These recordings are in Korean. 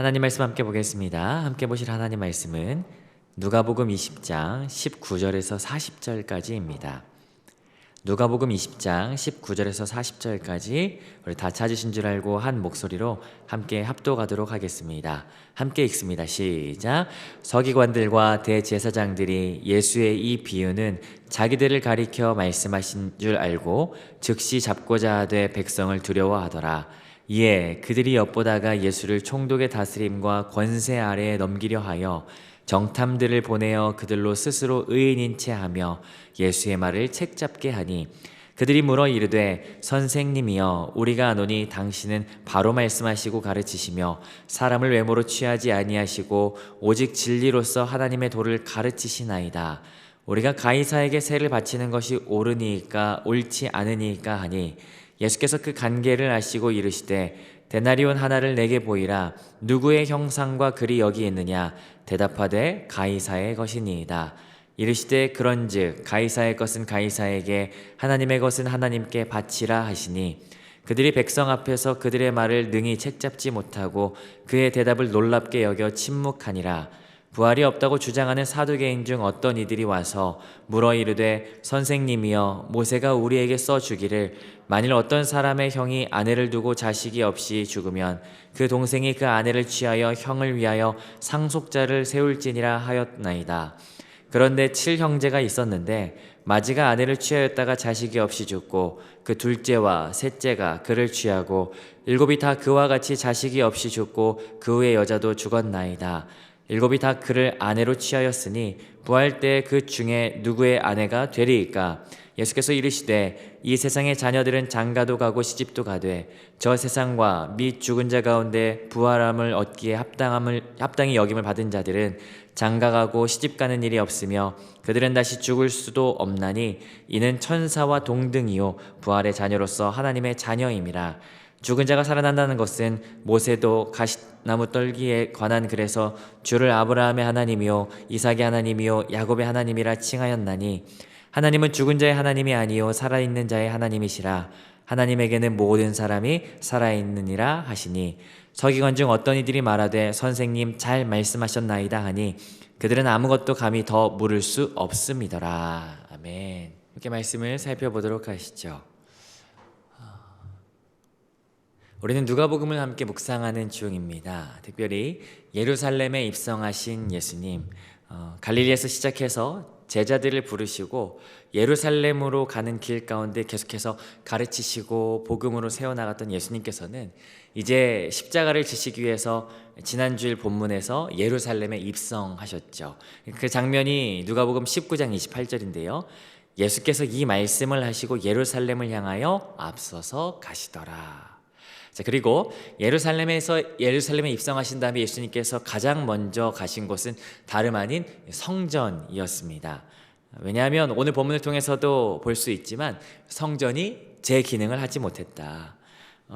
하나님 말씀 함께 보겠습니다. 함께 보실 하나님 말씀은 누가복음 20장 19절에서 40절까지입니다. 누가복음 20장 19절에서 40절까지 우리 다 찾으신 줄 알고 한 목소리로 함께 합독하도록 하겠습니다. 함께 읽습니다. 시작. 서기관들과 대제사장들이 예수의 이 비유는 자기들을 가리켜 말씀하신 줄 알고 즉시 잡고자 하되 백성을 두려워하더라. 이에 그들이 엿보다가 예수를 총독의 다스림과 권세 아래에 넘기려 하여 정탐들을 보내어 그들로 스스로 의인인 채 하며 예수의 말을 책잡게 하니 그들이 물어 이르되 선생님이여 우리가 아노니 당신은 바로 말씀하시고 가르치시며 사람을 외모로 취하지 아니하시고 오직 진리로서 하나님의 도를 가르치시나이다. 우리가 가이사에게 세를 바치는 것이 옳으니까 옳지 않으니까 하니 예수께서 그 관계를 아시고 이르시되 데나리온 하나를 내게 보이라. 누구의 형상과 글이 여기 있느냐? 대답하되 가이사의 것이니이다. 이르시되 그런즉 가이사의 것은 가이사에게 하나님의 것은 하나님께 바치라 하시니 그들이 백성 앞에서 그들의 말을 능히 책잡지 못하고 그의 대답을 놀랍게 여겨 침묵하니라. 부활이 없다고 주장하는 사두개인 중 어떤 이들이 와서 물어 이르되 선생님이여 모세가 우리에게 써주기를 만일 어떤 사람의 형이 아내를 두고 자식이 없이 죽으면 그 동생이 그 아내를 취하여 형을 위하여 상속자를 세울지니라 하였나이다. 그런데 7형제가 있었는데 마지가 아내를 취하였다가 자식이 없이 죽고 그 둘째와 셋째가 그를 취하고 7이 다 그와 같이 자식이 없이 죽고 그 후에 여자도 죽었나이다. 7이 다 그를 아내로 취하였으니 부활 때 그 중에 누구의 아내가 되리이까? 예수께서 이르시되 이 세상의 자녀들은 장가도 가고 시집도 가되 저 세상과 및 죽은 자 가운데 부활함을 얻기에 합당히 여김을 받은 자들은 장가가고 시집가는 일이 없으며 그들은 다시 죽을 수도 없나니 이는 천사와 동등이요 부활의 자녀로서 하나님의 자녀임이라. 죽은 자가 살아난다는 것은 모세도 가시나무 떨기에 관한 글에서 주를 아브라함의 하나님이요 이삭의 하나님이요 야곱의 하나님이라 칭하였나니 하나님은 죽은 자의 하나님이 아니요 살아있는 자의 하나님이시라. 하나님에게는 모든 사람이 살아있느니라 하시니 서기관 중 어떤 이들이 말하되 선생님 잘 말씀하셨나이다 하니 그들은 아무것도 감히 더 물을 수 없음이더라. 아멘. 이렇게 말씀을 살펴보도록 하시죠. 우리는 누가복음을 함께 묵상하는 중입니다. 특별히 예루살렘에 입성하신 예수님, 갈릴리에서 시작해서 제자들을 부르시고 예루살렘으로 가는 길 가운데 계속해서 가르치시고 복음으로 세워나갔던 예수님께서는 이제 십자가를 지시기 위해서 지난주일 본문에서 예루살렘에 입성하셨죠. 그 장면이 누가복음 19장 28절인데요. 예수께서 이 말씀을 하시고 예루살렘을 향하여 앞서서 가시더라. 자, 그리고 예루살렘에 입성하신 다음에 예수님께서 가장 먼저 가신 곳은 다름 아닌 성전이었습니다. 왜냐하면 오늘 본문을 통해서도 볼 수 있지만 성전이 제 기능을 하지 못했다.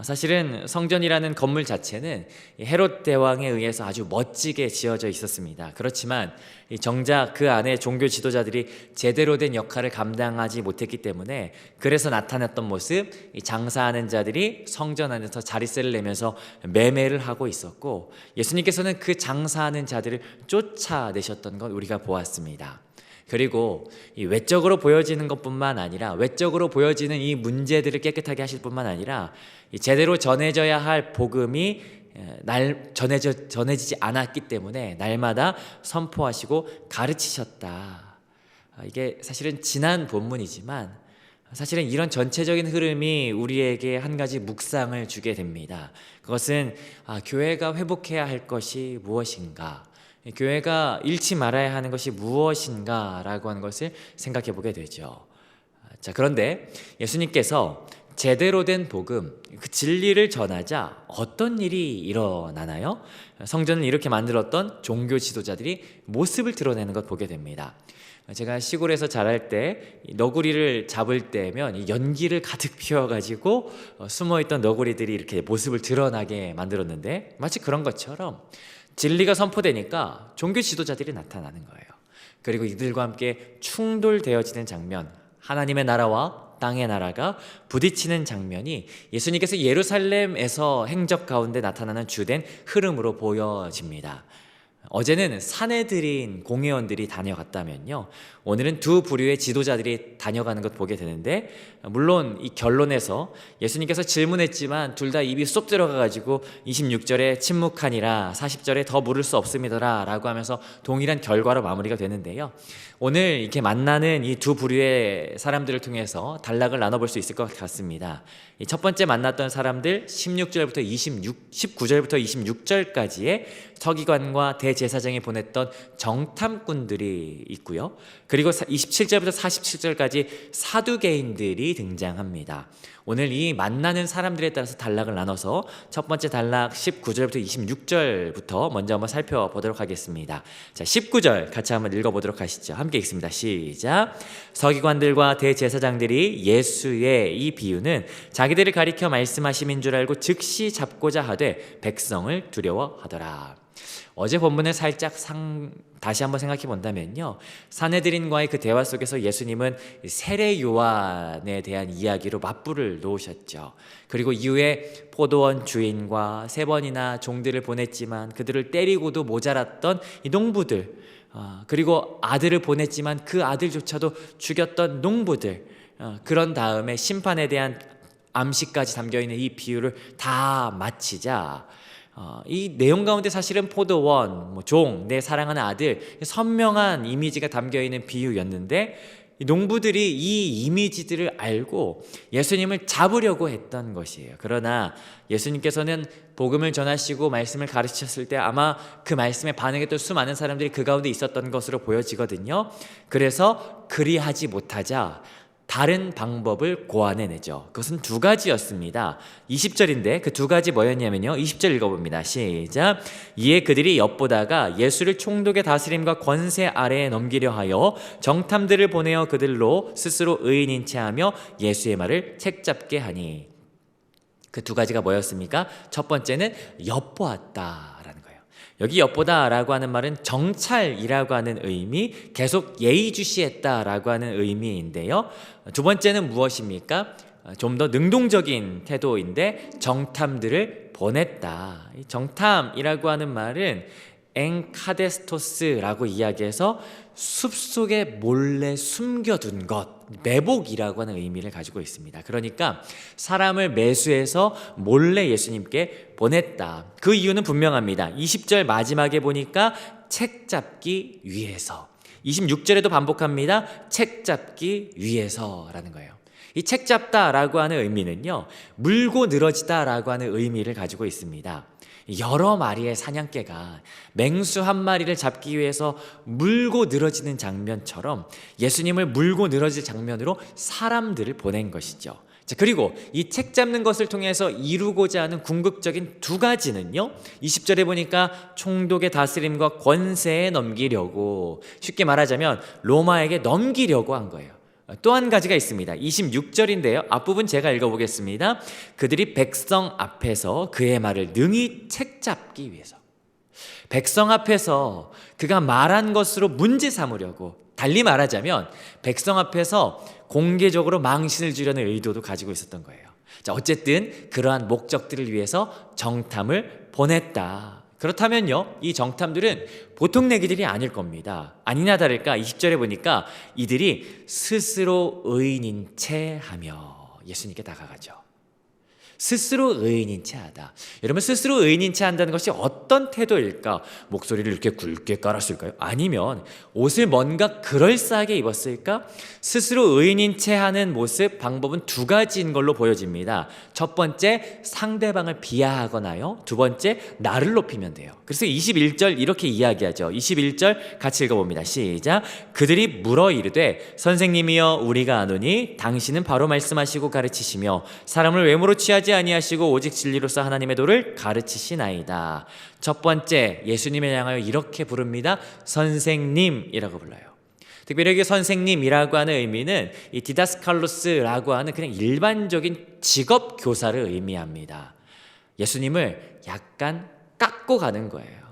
사실은 성전이라는 건물 자체는 헤롯 대왕에 의해서 아주 멋지게 지어져 있었습니다. 그렇지만 정작 그 안에 종교 지도자들이 제대로 된 역할을 감당하지 못했기 때문에 그래서 나타났던 모습, 장사하는 자들이 성전 안에서 자릿세를 내면서 매매를 하고 있었고 예수님께서는 그 장사하는 자들을 쫓아내셨던 것 우리가 보았습니다. 그리고 이 외적으로 보여지는 것뿐만 아니라 외적으로 보여지는 이 문제들을 깨끗하게 하실 뿐만 아니라 제대로 전해져야 할 복음이 전해지지 않았기 때문에 날마다 선포하시고 가르치셨다. 이게 사실은 지난 본문이지만 사실은 이런 전체적인 흐름이 우리에게 한 가지 묵상을 주게 됩니다. 그것은 교회가 회복해야 할 것이 무엇인가, 교회가 잃지 말아야 하는 것이 무엇인가라고 하는 것을 생각해 보게 되죠. 자, 그런데 예수님께서 제대로 된 복음, 그 진리를 전하자 어떤 일이 일어나나요? 성전을 이렇게 만들었던 종교 지도자들이 모습을 드러내는 것 보게 됩니다. 제가 시골에서 자랄 때 너구리를 잡을 때면 연기를 가득 피워가지고 숨어있던 너구리들이 이렇게 모습을 드러나게 만들었는데 마치 그런 것처럼 진리가 선포되니까 종교 지도자들이 나타나는 거예요. 그리고 이들과 함께 충돌되어지는 장면, 하나님의 나라와 땅의 나라가 부딪히는 장면이 예수님께서 예루살렘에서 행적 가운데 나타나는 주된 흐름으로 보여집니다. 어제는 사내들인 공회원들이 다녀갔다면요, 오늘은 두 부류의 지도자들이 다녀가는 것 보게 되는데, 물론 이 결론에서 예수님께서 질문했지만 둘 다 입이 쏙 들어가가지고 26절에 침묵하니라 40절에 더 물을 수 없습니다 라고 하면서 동일한 결과로 마무리가 되는데요, 오늘 이렇게 만나는 이 두 부류의 사람들을 통해서 단락을 나눠볼 수 있을 것 같습니다. 이 첫 번째 만났던 사람들 19절부터 26절까지의 서기관과 대제사장이 보냈던 정탐꾼들이 있고요, 그리고 27절부터 47절까지 사두개인들이 등장합니다. 오늘 이 만나는 사람들에 따라서 단락을 나눠서 첫 번째 단락 19절부터 26절부터 먼저 한번 살펴보도록 하겠습니다. 자, 19절 같이 한번 읽어보도록 하시죠. 함께 읽습니다. 시작. 서기관들과 대제사장들이 예수의 이 비유는 자기들을 가리켜 말씀하심인 줄 알고 즉시 잡고자 하되 백성을 두려워하더라. 어제 본문을 살짝 다시 한번 생각해 본다면요, 사내들인과의 그 대화 속에서 예수님은 세례 요한에 대한 이야기로 맞불을 놓으셨죠. 그리고 이후에 포도원 주인과 3번이나 종들을 보냈지만 그들을 때리고도 모자랐던 이 농부들, 그리고 아들을 보냈지만 그 아들조차도 죽였던 농부들, 그런 다음에 심판에 대한 암시까지 담겨있는 이 비유를 다 마치자 이 내용 가운데 사실은 포도원, 종, 내 사랑하는 아들, 선명한 이미지가 담겨있는 비유였는데, 농부들이 이 이미지들을 알고 예수님을 잡으려고 했던 것이에요. 그러나 예수님께서는 복음을 전하시고 말씀을 가르치셨을 때 아마 그 말씀에 반응했던 수많은 사람들이 그 가운데 있었던 것으로 보여지거든요. 그래서 그리하지 못하자 다른 방법을 고안해내죠. 그것은 두 가지였습니다. 20절인데 그 두 가지 뭐였냐면요, 20절 읽어봅니다. 시작. 이에 그들이 엿보다가 예수를 총독의 다스림과 권세 아래에 넘기려 하여 정탐들을 보내어 그들로 스스로 의인인 체하며 예수의 말을 책잡게 하니. 그 두 가지가 뭐였습니까? 첫 번째는 엿보았다. 여기 엿보다라고 하는 말은 정찰이라고 하는 의미, 계속 예의주시했다라고 하는 의미인데요, 두 번째는 무엇입니까? 좀 더 능동적인 태도인데 정탐들을 보냈다. 정탐이라고 하는 말은 엔카데스토스라고 이야기해서 숲속에 몰래 숨겨둔 것, 매복이라고 하는 의미를 가지고 있습니다. 그러니까 사람을 매수해서 몰래 예수님께 보냈다. 그 이유는 분명합니다. 20절 마지막에 보니까 책 잡기 위해서, 26절에도 반복합니다. 책 잡기 위해서라는 거예요. 이 책 잡다라고 하는 의미는요, 물고 늘어지다라고 하는 의미를 가지고 있습니다. 여러 마리의 사냥개가 맹수 한 마리를 잡기 위해서 물고 늘어지는 장면처럼 예수님을 물고 늘어질 장면으로 사람들을 보낸 것이죠. 자, 그리고 이 책 잡는 것을 통해서 이루고자 하는 궁극적인 두 가지는요, 20절에 보니까 총독의 다스림과 권세에 넘기려고, 쉽게 말하자면 로마에게 넘기려고 한 거예요. 또 한 가지가 있습니다. 26절인데요, 앞부분 제가 읽어보겠습니다. 그들이 백성 앞에서 그의 말을 능히 책잡기 위해서, 백성 앞에서 그가 말한 것으로 문제 삼으려고, 달리 말하자면 백성 앞에서 공개적으로 망신을 주려는 의도도 가지고 있었던 거예요. 자, 어쨌든 그러한 목적들을 위해서 정탐을 보냈다. 그렇다면요, 이 정탐들은 보통 내기들이 아닐 겁니다. 아니나 다를까 20절에 보니까 이들이 스스로 의인인 채 하며 예수님께 다가가죠. 스스로 의인인 채 하다. 여러분, 스스로 의인인 채 한다는 것이 어떤 태도일까? 목소리를 이렇게 굵게 깔았을까요? 아니면 옷을 뭔가 그럴싸하게 입었을까? 스스로 의인인 채 하는 모습, 방법은 두 가지인 걸로 보여집니다. 첫 번째, 상대방을 비하하거나요, 두 번째, 나를 높이면 돼요. 그래서 21절 이렇게 이야기하죠. 21절 같이 읽어봅니다. 시작. 그들이 물어 이르되 선생님이여 우리가 아노니 당신은 바로 말씀하시고 가르치시며 사람을 외모로 취하지 아니하시고 오직 진리로서 하나님의 도를 가르치시나이다. 첫 번째, 예수님을 향하여 이렇게 부릅니다. 선생님이라고 불러요. 특별히 여기 선생님이라고 하는 의미는 이 디다스칼로스라고 하는 그냥 일반적인 직업 교사를 의미합니다. 예수님을 약간 깎고 가는 거예요.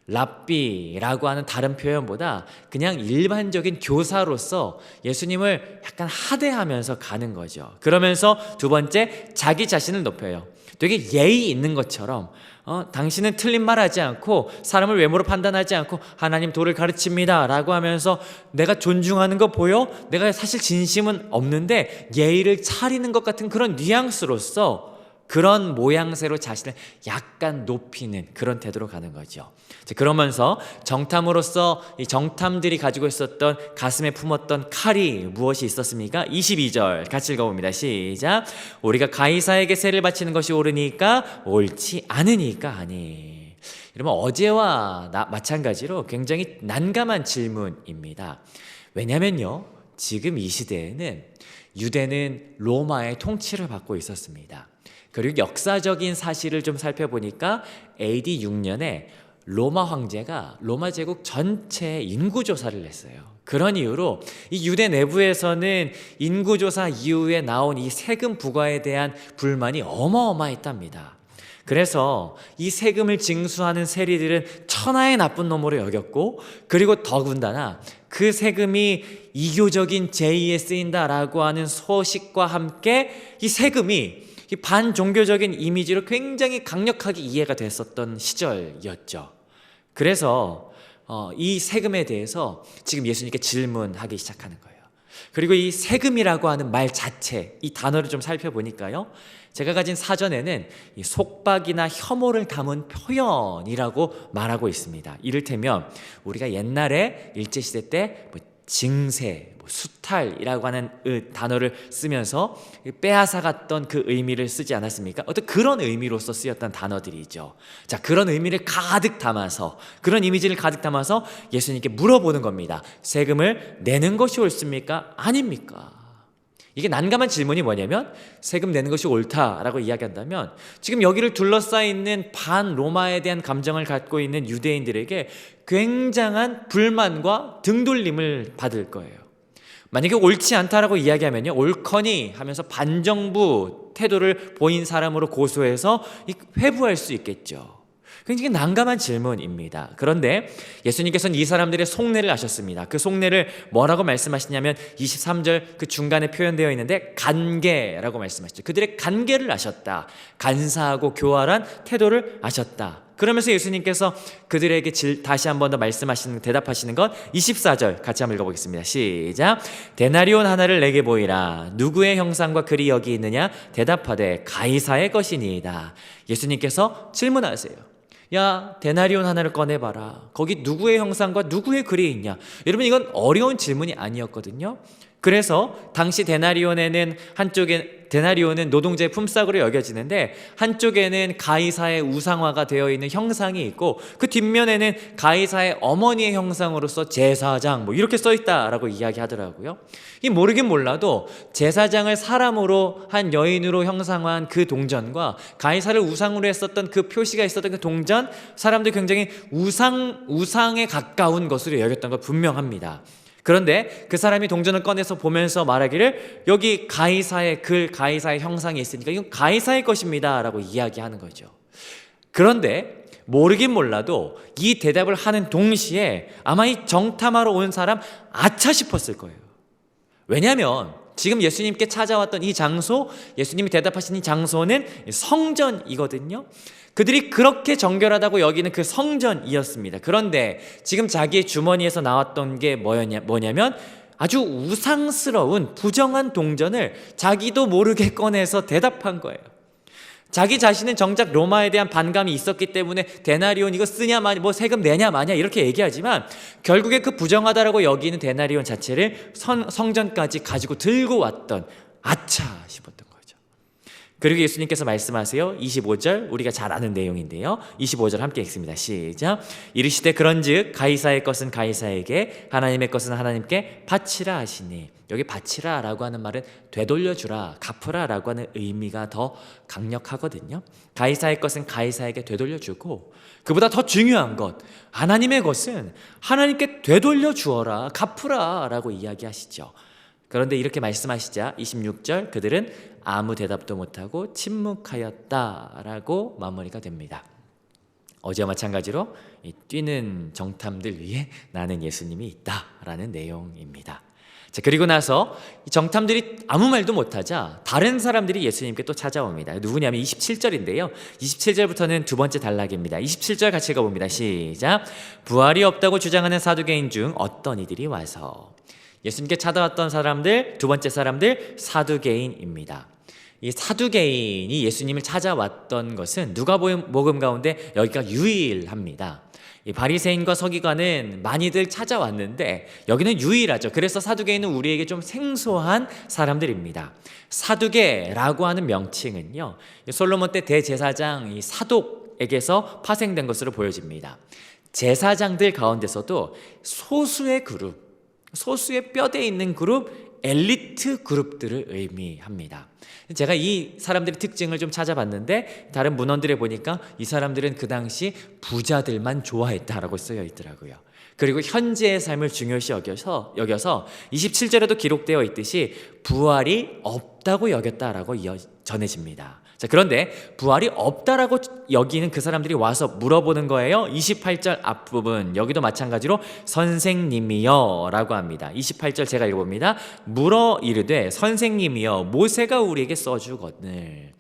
랍비라고 하는 다른 표현보다 그냥 일반적인 교사로서 예수님을 약간 하대하면서 가는 거죠. 그러면서 두 번째, 자기 자신을 높여요. 되게 예의 있는 것처럼 당신은 틀린 말 하지 않고 사람을 외모로 판단하지 않고 하나님 도를 가르칩니다 라고 하면서 내가 존중하는 거 보여? 내가 사실 진심은 없는데 예의를 차리는 것 같은 그런 뉘앙스로서 그런 모양새로 자신을 약간 높이는 그런 태도로 가는 거죠. 그러면서 정탐으로서 이 정탐들이 가지고 있었던 가슴에 품었던 칼이 무엇이 있었습니까? 22절 같이 읽어봅니다. 시작. 우리가 가이사에게 세를 바치는 것이 옳으니까 옳지 않으니까 하니. 여러분, 어제와 마찬가지로 굉장히 난감한 질문입니다. 왜냐면요, 지금 이 시대에는 유대는 로마의 통치를 받고 있었습니다. 그리고 역사적인 사실을 좀 살펴보니까 AD 6년에 로마 황제가 로마 제국 전체 인구조사를 했어요. 그런 이유로 이 유대 내부에서는 인구조사 이후에 나온 이 세금 부과에 대한 불만이 어마어마했답니다. 그래서 이 세금을 징수하는 세리들은 천하의 나쁜 놈으로 여겼고, 그리고 더군다나 그 세금이 이교적인 제의에 쓰인다라고 하는 소식과 함께 이 세금이 이 반종교적인 이미지로 굉장히 강력하게 이해가 됐었던 시절이었죠. 그래서 이 세금에 대해서 지금 예수님께 질문하기 시작하는 거예요. 그리고 이 세금이라고 하는 말 자체, 이 단어를 좀 살펴보니까요, 제가 가진 사전에는 이 속박이나 혐오를 담은 표현이라고 말하고 있습니다. 이를테면 우리가 옛날에 일제시대 때 징세, 수탈이라고 하는 단어를 쓰면서 빼앗아갔던 그 의미를 쓰지 않았습니까? 어떤 그런 의미로서 쓰였던 단어들이죠. 자, 그런 의미를 가득 담아서, 그런 이미지를 가득 담아서 예수님께 물어보는 겁니다. 세금을 내는 것이 옳습니까? 아닙니까? 이게 난감한 질문이 뭐냐면, 세금 내는 것이 옳다라고 이야기한다면 지금 여기를 둘러싸여 있는 반 로마에 대한 감정을 갖고 있는 유대인들에게 굉장한 불만과 등돌림을 받을 거예요. 만약에 옳지 않다라고 이야기하면요, 옳거니 하면서 반정부 태도를 보인 사람으로 고소해서 회부할 수 있겠죠. 굉장히 난감한 질문입니다. 그런데 예수님께서는 이 사람들의 속내를 아셨습니다. 그 속내를 뭐라고 말씀하시냐면 23절 그 중간에 표현되어 있는데 간계라고 말씀하시죠. 그들의 간계를 아셨다. 간사하고 교활한 태도를 아셨다. 그러면서 예수님께서 그들에게 다시 한 번 더 대답하시는 건 24절 같이 한번 읽어보겠습니다. 시작. 데나리온 하나를 내게 보이라. 누구의 형상과 글이 여기 있느냐? 대답하되 가이사의 것이니이다. 예수님께서 질문하세요. 야, 데나리온 하나를 꺼내봐라. 거기 누구의 형상과 누구의 글이 있냐? 여러분, 이건 어려운 질문이 아니었거든요. 그래서 당시 데나리온은 노동자의 품삯으로 여겨지는데, 한쪽에는 가이사의 우상화가 되어 있는 형상이 있고, 그 뒷면에는 가이사의 어머니의 형상으로서 제사장 이렇게 써 있다라고 이야기하더라고요. 이 모르긴 몰라도 제사장을 사람으로 한 여인으로 형상화한 그 동전과 가이사를 우상으로 했었던 그 표시가 있었던 그 동전, 사람들이 굉장히 우상에 가까운 것으로 여겼던 건 분명합니다. 그런데 그 사람이 동전을 꺼내서 보면서 말하기를 여기 가이사의 글, 가이사의 형상이 있으니까 이건 가이사의 것입니다 라고 이야기하는 거죠. 그런데 모르긴 몰라도 이 대답을 하는 동시에 아마 이 정탐하러 온 사람 아차 싶었을 거예요. 왜냐하면 지금 예수님께 찾아왔던 이 장소, 예수님이 대답하신 이 장소는 성전이거든요. 그들이 그렇게 정결하다고 여기는 그 성전이었습니다. 그런데 지금 자기의 주머니에서 나왔던 게 뭐냐면 아주 우상스러운 부정한 동전을 자기도 모르게 꺼내서 대답한 거예요. 자기 자신은 정작 로마에 대한 반감이 있었기 때문에 데나리온 이거 쓰냐 마냐, 세금 내냐 마냐 이렇게 얘기하지만 결국에 그 부정하다라고 여기는 데나리온 자체를 성전까지 가지고 들고 왔던 아차 싶었던 거예요. 그리고 예수님께서 말씀하세요. 25절, 우리가 잘 아는 내용인데요. 25절 함께 읽습니다. 시작. 이르시되 그런즉 가이사의 것은 가이사에게, 하나님의 것은 하나님께 바치라 하시니. 여기 바치라 라고 하는 말은 되돌려주라, 갚으라 라고 하는 의미가 더 강력하거든요. 가이사의 것은 가이사에게 되돌려주고, 그보다 더 중요한 것, 하나님의 것은 하나님께 되돌려주어라, 갚으라 라고 이야기하시죠. 그런데 이렇게 말씀하시자 26절 그들은 아무 대답도 못하고 침묵하였다라고 마무리가 됩니다. 어제와 마찬가지로 이 뛰는 정탐들 위에 나는 예수님이 있다라는 내용입니다. 자, 그리고 나서 이 정탐들이 아무 말도 못하자 다른 사람들이 예수님께 또 찾아옵니다. 누구냐면 27절인데요. 27절부터는 두 번째 단락입니다. 27절 같이 읽어봅니다. 시작. 부활이 없다고 주장하는 사두개인 중 어떤 이들이 와서. 예수님께 찾아왔던 사람들, 두 번째 사람들 사두개인입니다. 이 사두개인이 예수님을 찾아왔던 것은 누가복음 가운데 여기가 유일합니다. 이 바리새인과 서기관은 많이들 찾아왔는데 여기는 유일하죠. 그래서 사두개인은 우리에게 좀 생소한 사람들입니다. 사두개라고 하는 명칭은요, 솔로몬 때 대제사장 이 사독에게서 파생된 것으로 보여집니다. 제사장들 가운데서도 소수의 그룹, 소수의 뼈대 있는 그룹, 엘리트 그룹들을 의미합니다. 제가 이 사람들의 특징을 좀 찾아봤는데 다른 문헌들에 보니까 이 사람들은 그 당시 부자들만 좋아했다라고 쓰여 있더라고요. 그리고 현재의 삶을 중요시 여겨서 27절에도 기록되어 있듯이 부활이 없다고 여겼다라고 전해집니다. 자, 그런데 부활이 없다라고 여기는 그 사람들이 와서 물어보는 거예요. 28절 앞부분 여기도 마찬가지로 선생님이여 라고 합니다. 28절 제가 읽어봅니다. 물어 이르되 선생님이여 모세가 우리에게 써주거늘.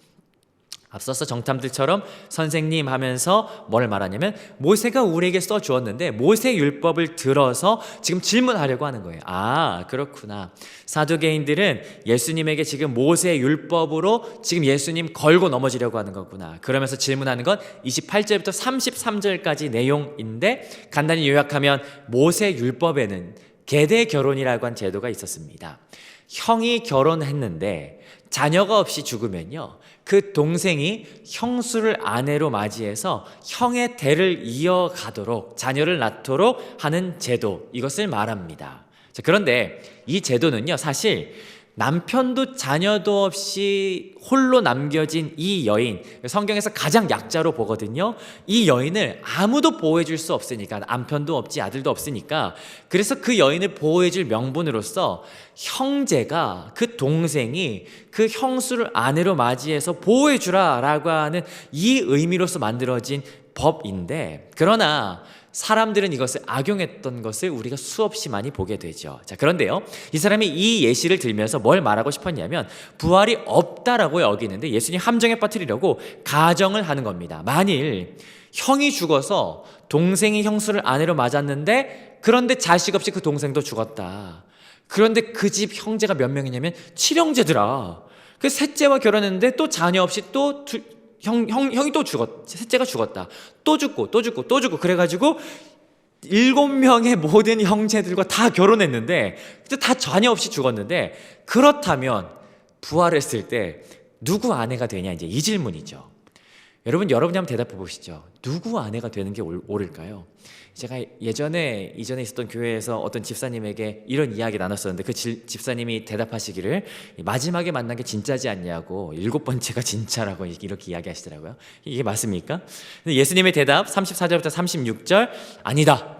앞서서 정탐들처럼 선생님 하면서 뭘 말하냐면 모세가 우리에게 써주었는데 모세 율법을 들어서 지금 질문하려고 하는 거예요. 아, 그렇구나. 사두개인들은 예수님에게 지금 모세 율법으로 지금 예수님 걸고 넘어지려고 하는 거구나. 그러면서 질문하는 건 28절부터 33절까지 내용인데 간단히 요약하면 모세 율법에는 계대 결혼이라고 한 제도가 있었습니다. 형이 결혼했는데 자녀가 없이 죽으면요, 그 동생이 형수를 아내로 맞이해서 형의 대를 이어가도록 자녀를 낳도록 하는 제도, 이것을 말합니다. 자, 그런데 이 제도는요, 사실 남편도 자녀도 없이 홀로 남겨진 이 여인, 성경에서 가장 약자로 보거든요. 이 여인을 아무도 보호해줄 수 없으니까, 남편도 없지 아들도 없으니까, 그래서 그 여인을 보호해줄 명분으로서 형제가, 그 동생이 그 형수를 아내로 맞이해서 보호해주라 라고 하는 이 의미로서 만들어진 법인데, 그러나 사람들은 이것을 악용했던 것을 우리가 수없이 많이 보게 되죠. 자, 그런데요, 이 사람이 이 예시를 들면서 뭘 말하고 싶었냐면 부활이 없다라고 여기는데 예수님 함정에 빠뜨리려고 가정을 하는 겁니다. 만일 형이 죽어서 동생이 형수를 아내로 맞았는데 그런데 자식 없이 그 동생도 죽었다. 그런데 그 집 형제가 몇 명이냐면 7형제더라. 그 셋째와 결혼했는데 또 자녀 없이 또 형이 또 셋째가 죽었다. 또 죽고 그래가지고 7명의 모든 형제들과 다 결혼했는데 다 자녀 없이 죽었는데, 그렇다면 부활했을 때 누구 아내가 되냐, 이제 이 질문이죠. 여러분이 한번 대답해 보시죠. 누구 아내가 되는 게 옳을까요? 제가 이전에 있었던 교회에서 어떤 집사님에게 이런 이야기 나눴었는데 그 집사님이 대답하시기를 마지막에 만난 게 진짜지 않냐고, 7번째가 진짜라고 이렇게 이야기하시더라고요. 이게 맞습니까? 근데 예수님의 대답 34절부터 36절, 아니다.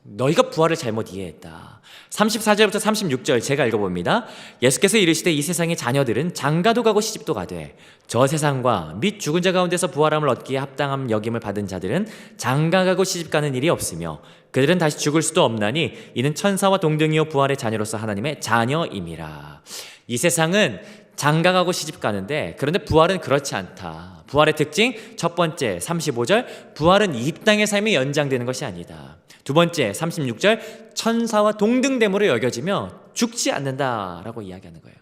너희가 부활을 잘못 이해했다. 34절부터 36절 제가 읽어봅니다. 예수께서 이르시되 이 세상의 자녀들은 장가도 가고 시집도 가되 저 세상과 및 죽은 자 가운데서 부활함을 얻기에 합당함 여김을 받은 자들은 장가가고 시집가는 일이 없으며 그들은 다시 죽을 수도 없나니 이는 천사와 동등이요 부활의 자녀로서 하나님의 자녀임이라. 이 세상은 장가가고 시집가는데 그런데 부활은 그렇지 않다. 부활의 특징 첫 번째 35절, 부활은 이 땅의 삶이 연장되는 것이 아니다. 두 번째 36절, 천사와 동등됨으로 여겨지며 죽지 않는다라고 이야기하는 거예요.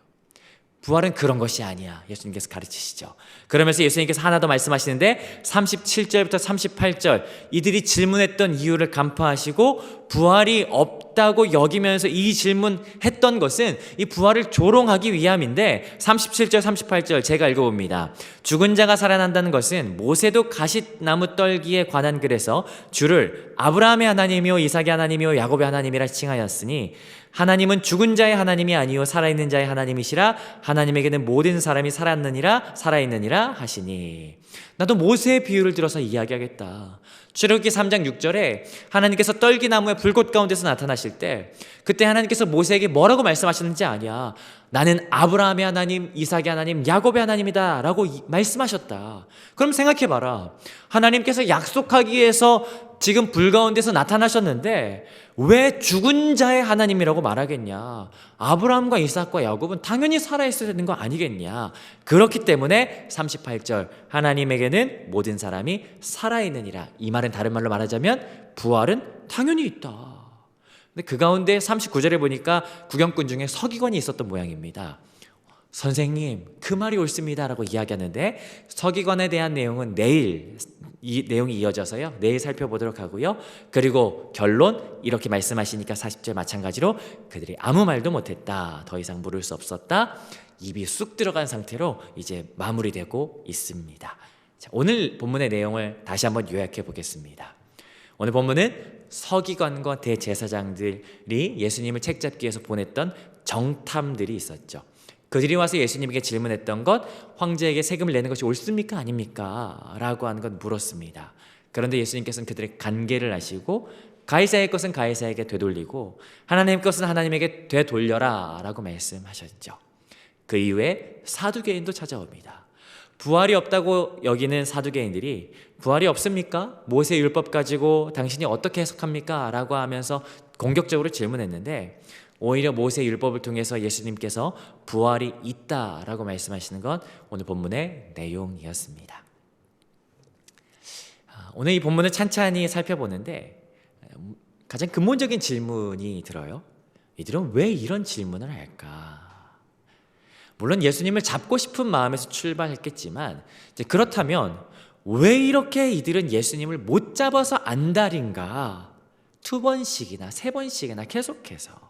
부활은 그런 것이 아니야, 예수님께서 가르치시죠. 그러면서 예수님께서 하나 더 말씀하시는데 37절부터 38절 이들이 질문했던 이유를 간파하시고 부활이 없다고 여기면서 이 질문했던 것은 이 부활을 조롱하기 위함인데 37절 38절 제가 읽어봅니다. 죽은 자가 살아난다는 것은 모세도 가시나무 떨기에 관한 글에서 주를 아브라함의 하나님이요 이삭의 하나님이요 야곱의 하나님이라 칭하였으니 하나님은 죽은 자의 하나님이 아니요 살아있는 자의 하나님이시라. 하나님에게는 모든 사람이 살았느니라 살아있느니라 하시니. 나도 모세의 비유를 들어서 이야기하겠다. 출애굽기 3장 6절에 하나님께서 떨기나무의 불꽃 가운데서 나타나실 때 그때 하나님께서 모세에게 뭐라고 말씀하셨는지 아냐? 나는 아브라함의 하나님, 이삭의 하나님, 야곱의 하나님이다 라고 말씀하셨다. 그럼 생각해봐라. 하나님께서 약속하기 위해서 지금 불 가운데서 나타나셨는데 왜 죽은 자의 하나님이라고 말하겠냐? 아브라함과 이삭과 야곱은 당연히 살아있어야 되는 거 아니겠냐? 그렇기 때문에 38절 하나님에게는 모든 사람이 살아있느니라. 이 말은 다른 말로 말하자면 부활은 당연히 있다. 근데 그 가운데 39절에 보니까 구경꾼 중에 서기관이 있었던 모양입니다. 선생님, 그 말이 옳습니다 라고 이야기하는데 서기관에 대한 내용은 내일 이 내용이 이어져서요 내일 살펴보도록 하고요. 그리고 결론 이렇게 말씀하시니까 40절 마찬가지로 그들이 아무 말도 못했다. 더 이상 물을 수 없었다. 입이 쑥 들어간 상태로 이제 마무리되고 있습니다. 자, 오늘 본문의 내용을 다시 한번 요약해 보겠습니다. 오늘 본문은 서기관과 대제사장들이 예수님을 책잡기 위해서 보냈던 정탐들이 있었죠. 그들이 와서 예수님에게 질문했던 것, 황제에게 세금을 내는 것이 옳습니까? 아닙니까? 라고 하는 건 물었습니다. 그런데 예수님께서는 그들의 간계를 아시고 가이사의 것은 가이사에게 되돌리고 하나님의 것은 하나님에게 되돌려라 라고 말씀하셨죠. 그 이후에 사두개인도 찾아옵니다. 부활이 없다고 여기는 사두개인들이 부활이 없습니까? 모세 율법 가지고 당신이 어떻게 해석합니까? 라고 하면서 공격적으로 질문했는데 오히려 모세 율법을 통해서 예수님께서 부활이 있다라고 말씀하시는 건 오늘 본문의 내용이었습니다. 오늘 이 본문을 찬찬히 살펴보는데 가장 근본적인 질문이 들어요. 이들은 왜 이런 질문을 할까? 물론 예수님을 잡고 싶은 마음에서 출발했겠지만 그렇다면 왜 이렇게 이들은 예수님을 못 잡아서 안달인가? 2번씩이나 3번씩이나 계속해서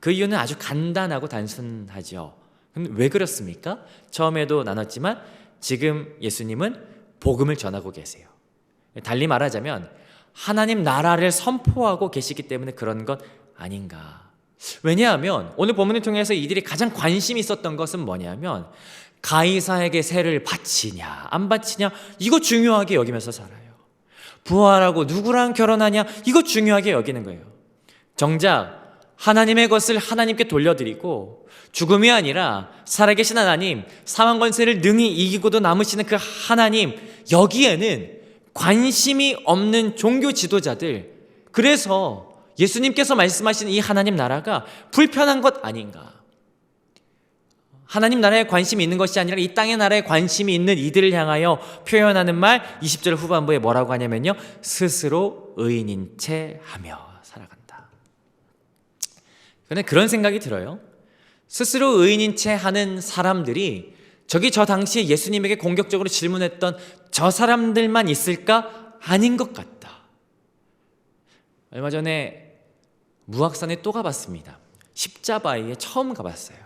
그 이유는 아주 간단하고 단순하죠. 그럼 왜 그렇습니까? 처음에도 나눴지만 지금 예수님은 복음을 전하고 계세요. 달리 말하자면 하나님 나라를 선포하고 계시기 때문에 그런 것 아닌가. 왜냐하면 오늘 본문을 통해서 이들이 가장 관심이 있었던 것은 뭐냐면 가이사에게 세를 바치냐 안 바치냐 이거 중요하게 여기면서 살아요. 부활하고 누구랑 결혼하냐 이거 중요하게 여기는 거예요. 정작 하나님의 것을 하나님께 돌려드리고 죽음이 아니라 살아계신 하나님, 사망 권세를 능히 이기고도 남으시는 그 하나님, 여기에는 관심이 없는 종교 지도자들, 그래서 예수님께서 말씀하신 이 하나님 나라가 불편한 것 아닌가? 하나님 나라에 관심이 있는 것이 아니라 이 땅의 나라에 관심이 있는 이들을 향하여 표현하는 말 20절 후반부에 뭐라고 하냐면요, 스스로 의인인 채 하며 살아간다. 그런데 그런 생각이 들어요. 스스로 의인인 채 하는 사람들이 저 당시에 예수님에게 공격적으로 질문했던 저 사람들만 있을까? 아닌 것 같다. 얼마 전에 무악산에 또 가봤습니다. 십자바위에 처음 가봤어요.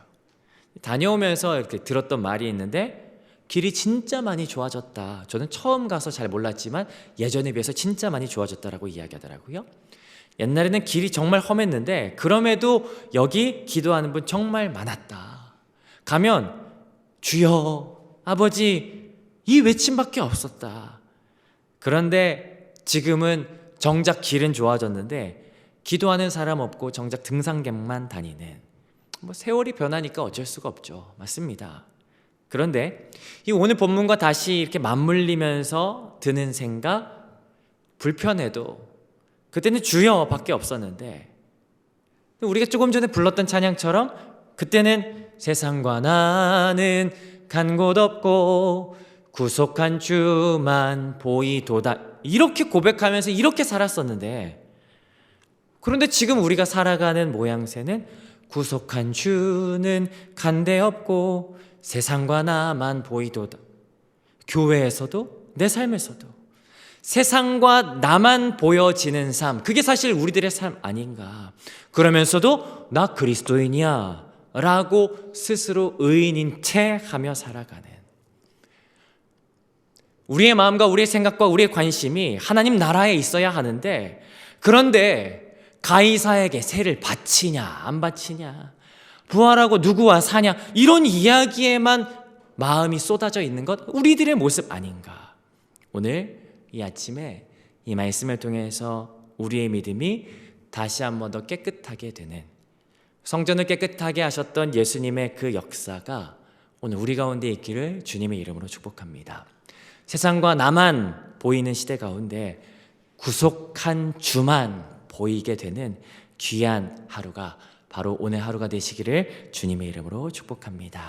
다녀오면서 이렇게 들었던 말이 있는데 길이 진짜 많이 좋아졌다. 저는 처음 가서 잘 몰랐지만 예전에 비해서 진짜 많이 좋아졌다라고 이야기하더라고요. 옛날에는 길이 정말 험했는데 그럼에도 여기 기도하는 분 정말 많았다. 가면 주여 아버지 이 외침밖에 없었다. 그런데 지금은 정작 길은 좋아졌는데 기도하는 사람 없고 정작 등산객만 다니는, 세월이 변하니까 어쩔 수가 없죠. 맞습니다. 그런데 이 오늘 본문과 다시 이렇게 맞물리면서 드는 생각, 불편해도 그때는 주여 밖에 없었는데 우리가 조금 전에 불렀던 찬양처럼 그때는 세상과 나는 간 곳 없고 구속한 주만 보이도다 이렇게 고백하면서 이렇게 살았었는데, 그런데 지금 우리가 살아가는 모양새는 구속한 주는 간 데 없고 세상과 나만 보이도다. 교회에서도 내 삶에서도 세상과 나만 보여지는 삶, 그게 사실 우리들의 삶 아닌가. 그러면서도 나 그리스도인이야 라고 스스로 의인인 채 하며 살아가는, 우리의 마음과 우리의 생각과 우리의 관심이 하나님 나라에 있어야 하는데, 그런데 가이사에게 세를 바치냐 안 바치냐, 부활하고 누구와 사냐 이런 이야기에만 마음이 쏟아져 있는 것, 우리들의 모습 아닌가. 오늘 이 아침에 이 말씀을 통해서 우리의 믿음이 다시 한 번 더 깨끗하게 되는, 성전을 깨끗하게 하셨던 예수님의 그 역사가 오늘 우리 가운데 있기를 주님의 이름으로 축복합니다. 세상과 나만 보이는 시대 가운데 구속한 주만 보이게 되는 귀한 하루가 바로 오늘 하루가 되시기를 주님의 이름으로 축복합니다.